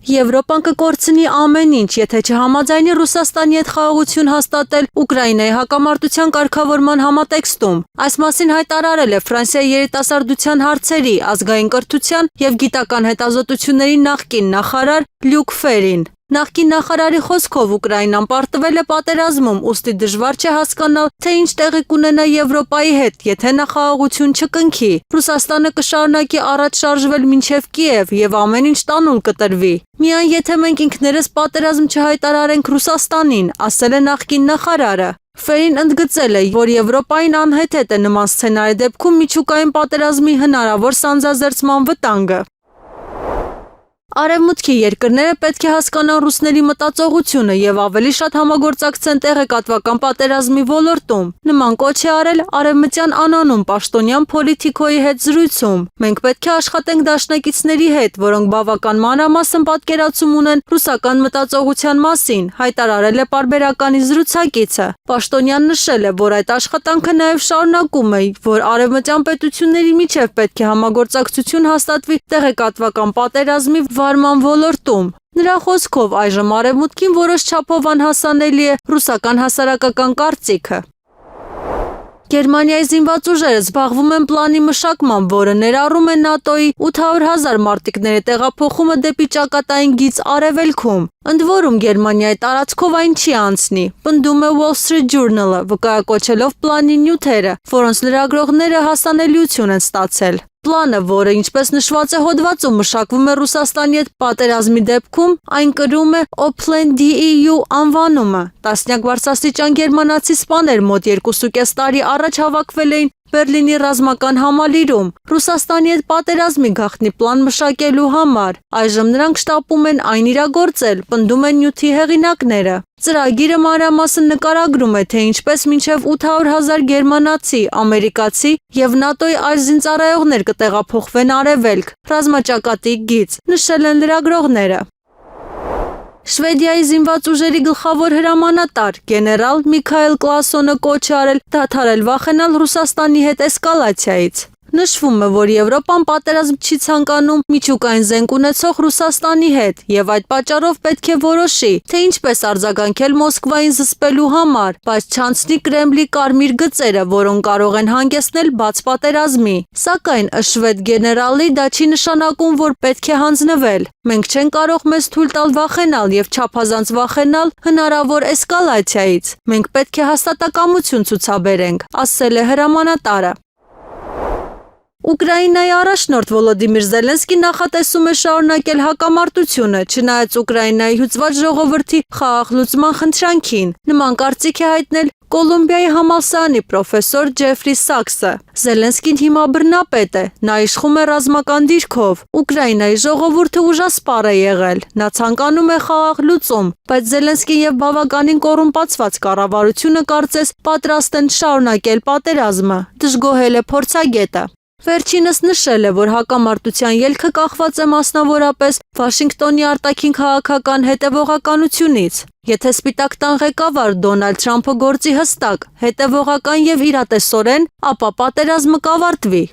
Եվրոպան կկորցնի ամեն ինչ, եթե չհամաձայնի Ռուսաստանի հետ խաղաղություն հաստատել Ուկրաինայի հակամարտության կարգավորման համատեքստում։ Այս մասին հայտարարել է Ֆրանսիայի երիտասարդության հարցերի, ազգային կրթության և գիտական հետազոտությունների նախկին նախարար Լյուկ Ֆերին։ Նախկին նախարարի խոսքով Ուկրաինան պարտվել է պատերազմում, ուստի դժվար չէ հասկանալ, թե ինչ տեղի կունենա Եվրոպայի հետ, եթե նա խաղաղություն չկնքի։ Ռուսաստանը կշարունակի առաջ շարժվել մինչև Կիև և ամեն ինչ տանուլ կտրվի։ Միայն եթե մենք ինքներս պատերազմ չհայտարարենք Ռուսաստանին, ասել է նախկին նախարարը։ Ֆերին ընդգծել է, որ Եվրոպային անհեթեթ է նման սցենարի դեպքում միջուկային պատերազմի հնարավոր սանձազերծման վտանգը։ Արևմուտքի երկրները պետք է հասկանան ռուսների մտածողությունը և ավելի շատ համագործակցեն տեղեկատվական պատերազմի ոլորտում։ Նման կոչ է արել արևմտյան անանուն պաշտոնյան Պոլիտիկոյի հետ զրույցում։ Մենք պետք է աշխատենք դաշնակիցների հետ, որոնք բավական մանրամասն պատկերացում ունեն ռուսական մտածողության մասին, հայտարարել է պարբերականի զրուցակիցը։ Պաշտոնյան նշել է, որ այդ աշխատանքը նաև շարունակում է, որ արևմտյան պետությունների միջև պետք է համագործակցություն հաստատվի տեղեկատվական պատերազմի վարման ոլորտում։ Նրա խոսքով այժմ արևմուտքին որոշ չափով անհասանելի է ռուսական հասարակական կարծիքը։ Գերմանիայի զինված ուժերը զբաղվում են պլանի մշակմամբ, որը ներառում է ՆԱՏՕ-ի 800,000 մարտիկների տեղափոխումը դեպի ճակատային գիծ արևելքում։ Ընդ որում Գերմանիայի տարածքով այն չի անցնի, պնդում է Wall Street Journal-ը, վկայակոչելով պլանի նյութերը, որոնց լրագրողները հասանելիություն են ստացել։ Պլանը, որը ինչպես նշված է հոդվածում, մշակվում է Ռուսաստանի հետ պատերազմի դեպքում, այն կրում է Open DEU անվանումը։ Տասնյակ բարձրաստիճան գերմանացի սպաներ մոտ 2.5 տարի առաջ հավաքվել էին Բերլինի ռազմական համալիրում Ռուսաստանի հետ պատերազմի գաղտնի պլան մշակելու համար։ Այժմ նրանք շտապում են այն իրագործել, պնդում են նյութի հեղինակները։ Ծրագիրը մանրամասն նկարագրում է, թե ինչպես մինչև 800,000 գերմանացի, ամերիկացի և ՆԱՏՕ-ի այլ զինծառայողներ կտեղափոխվեն արևելք, ռազմաճակատի գիծ, նշել են լրագրողները։ Շվեդիայի զինված ուժերի գլխավոր հրամանատար գեներալ Միքայել Կլասոնը կոչ է արել դադարել վախենալ Ռուսաստանի հետ էսկալացիայից։ Նշվում է, որ Եվրոպան պատերազմ չի ցանկանում միջուկային զենք ունեցող Ռուսաստանի հետ և այդ պատճառով պետք է որոշի, թե ինչպես արձագանքել Մոսկվային զսպելու համար, բայց չանցնի Կրեմլի կարմիր գծերը, որոնք կարող են հանգեցնել բաց պատերազմի։ Սակայն ըստ շվեդ գեներալի դա չի նշանակում, որ պետք է հանձնվել։ Մենք չենք կարող մեզ թույլ տալ վախենալ և չափազանց վախենալ հնարավոր էսկալացիայից։ Մենք պետք է հաստատակամություն ցուցաբերենք, ասել է հրամանատարը։ Ուկրաինայի առաջնորդ Վոլոդիմիր Զելենսկին նախատեսում է շարունակել հակամարտությունը, չնայած Ուկրաինայի հյուծված ժողովրդի խաղաղ լուծման խնդրանքին։ Նման կարծիք է հայտնել Կոլումբիայի համալսարանի պրոֆեսոր Ջեֆրի Սաքսը։ Զելենսկին հիմա բռնապետ է, նա իշխում է ռազմական դիրքով։ Ուկրաինայի ժողովուրդը ուժասպառ է եղել, նա ցանկանում է խաղաղ լուծում, բայց Զելենսկին և բավականին կոռումպացված կառավարությունը կարծես պատրաստ են շարունակել պատերազմը, դժգոհել է փորձագետը։ Վերջինս նշել է, որ հակամարտության ելքը կախված է մասնավորապես Վաշինգտոնի արտաքին քաղաքական հետևողականությունից։ Եթե Սպիտակ տան ղեկավար Դոնալդ Թրամփը գործի հստակ, հետևողական և իրատեսորեն, ապա պատերազմը կավարտվի։